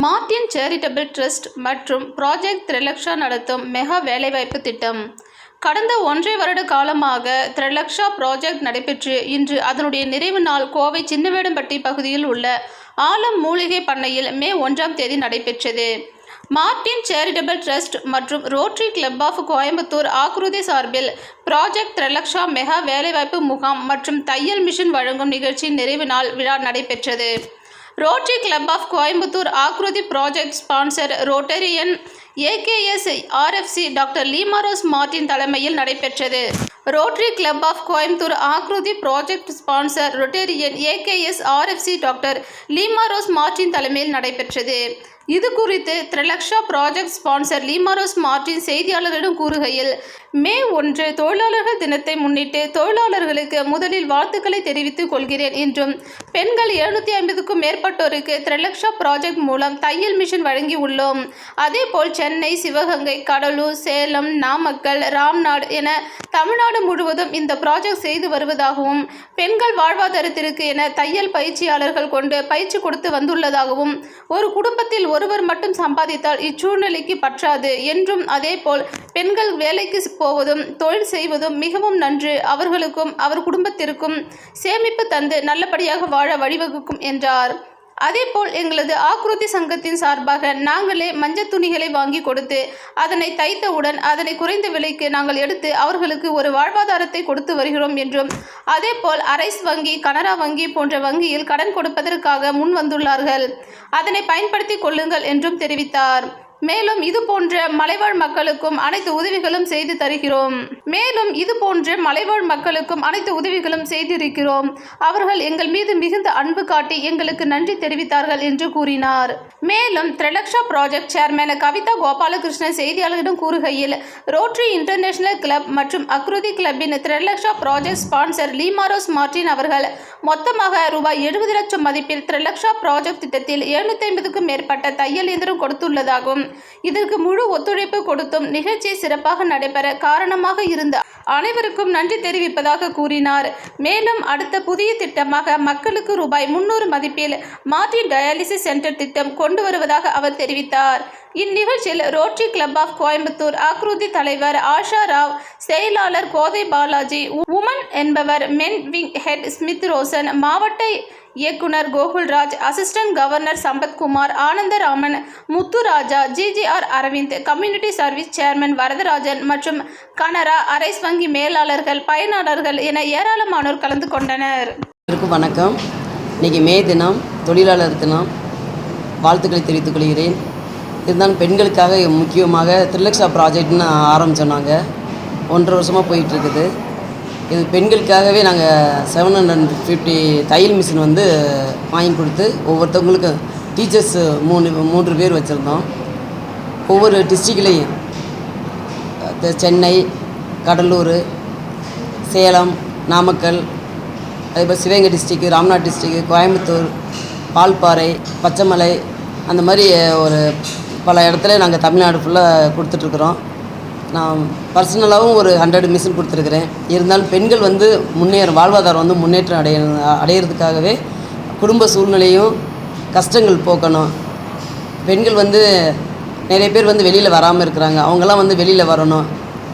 Martin charitable trust மற்றும் project த்ரிலக்ஷா நடத்தும் mega வேலைவாய்ப்பு திட்டம். கடந்த 1.5 வருட காலமாக த்ரிலக்ஷா ப்ராஜெக்ட் நடைபெற்று இன்று அதனுடைய நிறைவு நாள் கோவை சின்னவேடம்பட்டி பகுதியில் உள்ள ஆலம் மூலிகை பண்ணையில் மே 1ஆம் தேதி நடைபெற்றது. மார்டின் சேரிட்டபிள் ட்ரஸ்ட் மற்றும் rotary club of Coimbatore Aakriti சார்பில் ப்ராஜெக்ட் த்ரிலக்ஷா மெகா வேலைவாய்ப்பு முகாம் மற்றும் தையல் மிஷின் வழங்கும் நிகழ்ச்சி நிறைவு நாள் விழா நடைபெற்றது. Rotary club of Coimbatore Aakruti project sponsor rotarian AKS RFC doctor Leema Rose Martin தலைமையில் நடைபெற்றது. Rotary club of Coimbatore Aakruti project sponsor rotarian AKS RFC doctor Leema Rose Martin தலைமையில் நடைபெற்றது. இது குறித்து Trilaksha project sponsor Leema Rose Martin செய்தியாளர்களிடம் கூறுகையில், மே 1 தொழிலாளர்கள் தினத்தை முன்னிட்டு தொழிலாளர்களுக்கு முதலில் வாழ்த்துக்களை தெரிவித்துக் கொள்கிறேன் என்றும், பெண்கள் 750க்கும் மேற்பட்டோருக்கு த்ரிலக்ஷா ப்ராஜெக்ட் மூலம் தையல் மிஷின் வழங்கி உள்ளோம். அதேபோல் சென்னை, சிவகங்கை, கடலூர், சேலம், நாமக்கல், ராம்நாடு என தமிழ்நாடு முழுவதும் இந்த ப்ராஜெக்ட் செய்து வருவதாகவும், பெண்கள் வாழ்வாதாரத்திற்கு என தையல் பயிற்சியாளர்கள் கொண்டு பயிற்சி கொடுத்து வந்துள்ளதாகவும், ஒரு குடும்பத்தில் ஒருவர் மட்டும் சம்பாதித்தால் இச்சூழ்நிலைக்கு பற்றாது என்றும், அதேபோல் பெண்கள் வேலைக்கு போவதும் தொழில் செய்வதும் மிகவும் நன்று, அவர்களுக்கும் அவர் குடும்பத்திற்கும் சேமிப்பு தந்து நல்லபடியாக வாழ வழிவகுக்கும் என்றார். அதேபோல் எங்களது ஆக்ருதி சங்கத்தின் சார்பாக நாங்களே மஞ்சள் துணிகளை வாங்கி கொடுத்து அதனை தைத்தவுடன் அதனை குறைந்த விலைக்கு நாங்கள் எடுத்து அவர்களுக்கு ஒரு வாழ்வாதாரத்தை கொடுத்து வருகிறோம் என்றும், அதேபோல் அரைஸ் வங்கி, கனரா வங்கி போன்ற வங்கியில் கடன் கொடுப்பதற்காக முன் வந்துள்ளார்கள், அதனை பயன்படுத்தி கொள்ளுங்கள் என்றும் தெரிவித்தார். மேலும் இது போன்ற மலைவாழ் மக்களுக்கும் அனைத்து உதவிகளும் செய்து தருகிறோம். செய்திருக்கிறோம். அவர்கள் எங்கள் மீது மிகுந்த அன்பு காட்டி எங்களுக்கு நன்றி தெரிவித்தார்கள் என்று கூறினார். மேலும் த்ரிலக்ஷா ப்ராஜெக்ட் சேர்மன் கவிதா கோபாலகிருஷ்ணன் செய்தியாளர்களிடம் கூறுகையில், ரோட்டரி இன்டர்நேஷனல் கிளப் மற்றும் அக்ருதி கிளப்பின் Trilaksha project sponsor Leema Rose Martin அவர்கள் மொத்தமாக ரூபாய் 70 லட்சம் மதிப்பில் த்ரிலக்ஷா ப்ராஜெக்ட் திட்டத்தில் 750க்கும் மேற்பட்ட தையல் இயந்திரம் கொடுத்துள்ளதாகவும், இதற்கு முழு ஒத்துழைப்பு கொடுத்தும் நிகழ்ச்சி சிறப்பாக நடைபெற காரணமாக இருந்த அனைவருக்கும் நன்றி தெரிவிப்பதாக கூறினார். மேலும் அடுத்த புதிய திட்டமாக மக்களுக்கு ரூபாய் 300 மதிப்பில் மார்டின் டயாலிசிஸ் சென்டர் திட்டம் கொண்டு வருவதாக அவர் தெரிவித்தார். இந்நிகழ்ச்சியில் Rotary club of Coimbatore Aakruti தலைவர் ஆஷா ராவ், செயலாளர் கோதை பாலாஜி, உமன் என்பவர் men wing head Smith Roshan, மாவட்ட இயக்குனர் Gokulraj, assistant governor Sampathkumar, Anandaraman, Muthuraja, GGR Aravind, community service chairman Varadharajan மற்றும் கனரா அரைஸ் வங்கி மேலாளர்கள், பயனாளர்கள் என ஏராளமானோர் கலந்து கொண்டனர். வணக்கம். இன்னைக்கு மே தினம், தொழிலாளர் தினம். வாழ்த்துக்களை தெரிவித்துக் கொள்கிறேன். இருந்தாலும் பெண்களுக்காக முக்கியமாக த்ரிலக்ஷா ப்ராஜெக்ட்னு ஆரம்பிச்சோன்னாங்க. 1.5 வருஷமாக போயிட்டுருக்குது. இது பெண்களுக்காகவே நாங்கள் 750 தையல் மிஷின் வாங்கி கொடுத்து ஒவ்வொருத்தவங்களுக்கு டீச்சர்ஸ் 3 பேர் வச்சுருந்தோம். ஒவ்வொரு டிஸ்ட்ரிக்ட்லேயும் சென்னை, கடலூர், சேலம், நாமக்கல், அதேபோல் சிவகங்கை டிஸ்ட்ரிக்கு, ராம்நாடு டிஸ்ட்ரிக்கு, கோயம்புத்தூர், பால்பாறை, பச்சைமலை, அந்த மாதிரி ஒரு பல இடத்துல நாங்கள் தமிழ்நாடு ஃபுல்லாக கொடுத்துட்ருக்குறோம். நான் பர்சனலாகவும் ஒரு 100 மிஷின் கொடுத்துருக்குறேன். இருந்தாலும் பெண்கள் வாழ்வாதாரம் முன்னேற்றம் அடையிறதுக்காகவே குடும்ப சூழ்நிலையும் கஷ்டங்கள் போக்கணும். பெண்கள் நிறைய பேர் வெளியில் வராமல் இருக்கிறாங்க. அவங்கெல்லாம் வெளியில் வரணும்.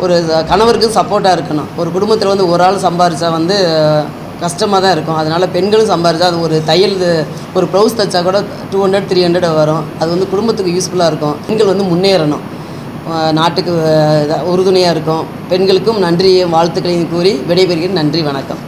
ஒரு கணவருக்கு சப்போர்ட்டாக இருக்கணும். ஒரு குடும்பத்தில் ஒரு ஆள் சம்பாரித்தா கஷ்டமாக தான் இருக்கும். அதனால் பெண்களும் சம்பாரித்தா அது ஒரு தையல், ஒரு ப்ளவுஸ் தைச்சா கூட 200 300 வரும். அது குடும்பத்துக்கு யூஸ்ஃபுல்லாக இருக்கும். பெண்கள் முன்னேறணும், நாட்டுக்கு உறுதுணையாக இருக்கும். பெண்களுக்கும் நன்றியை வாழ்த்துக்களையும் கூறி விடைபெறுகிறேன். நன்றி, வணக்கம்.